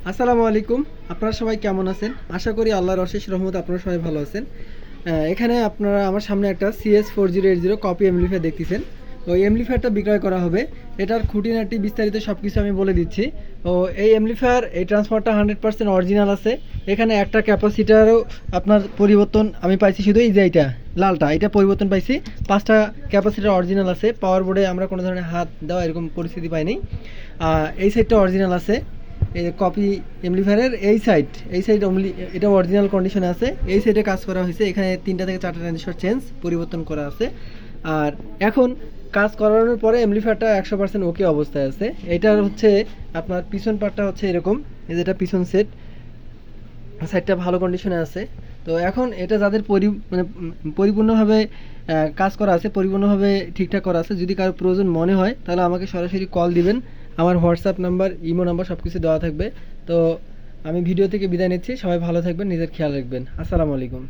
আসসালামু আলাইকুম। আপনারা সবাই কেমন আছেন? আশা করি আল্লাহর অশেষ রহমতে আপনারা সবাই ভালো আছেন। এখানে আপনারা আমার সামনে একটা CS4080 কপি এমপ্লিফায়ার দেখতেছেন। ওই এমপ্লিফায়ারটা বিক্রয় করা হবে। এটার খুঁটিনাটি বিস্তারিত সব কিছু আমি বলে দিচ্ছি। ও এই এমপ্লিফায়ার এই ট্রান্সফারটা 100% অরিজিনাল আছে। এখানে একটা ক্যাপাসিটারও আপনার পরিবর্তন আমি পাইছি, শুধু এই যে এইটা লালটা এটা পরিবর্তন পাইছি। 5টা ক্যাপাসিটার অরিজিনাল আছে। পাওয়ার বোর্ডে আমরা কোনো ধরনের হাত দেওয়া এরকম পরিস্থিতি পাইনি। এই সাইডটা অরিজিনাল আছে। এই কপি এমপ্লিফায়ারের এই সাইড অনলি এটা অরিজিনাল কন্ডিশনে আছে। এই সাইডে কাজ করা হয়েছে। এখানে 3টা থেকে 4টা ট্রানজিস্টর চেঞ্জ পরিবর্তন করা আছে। আর এখন কাজ করানোর পরে এমপ্লিফায়ারটা 100% ওকে অবস্থায় আছে। এটার হচ্ছে আপনার পিছন পার্টটা হচ্ছে এরকম, এই যেটা পিছন সাইডটা ভালো কন্ডিশনে আছে। তো এখন এটা যাদের পরিপূর্ণভাবে কাজ করা আছে, পরিপূর্ণভাবে ঠিকঠাক করা আছে, যদি কারো প্রয়োজন মনে হয় তাহলে আমাকে সরাসরি কল দিবেন। আমার হোয়াটসঅ্যাপ নাম্বার, ইমো নাম্বার সব কিছু দেওয়া থাকবে। তো আমি ভিডিও থেকে বিদায় নিচ্ছি। সবাই ভালো থাকবেন, নিজের খেয়াল রাখবেন। আসসালামু আলাইকুম।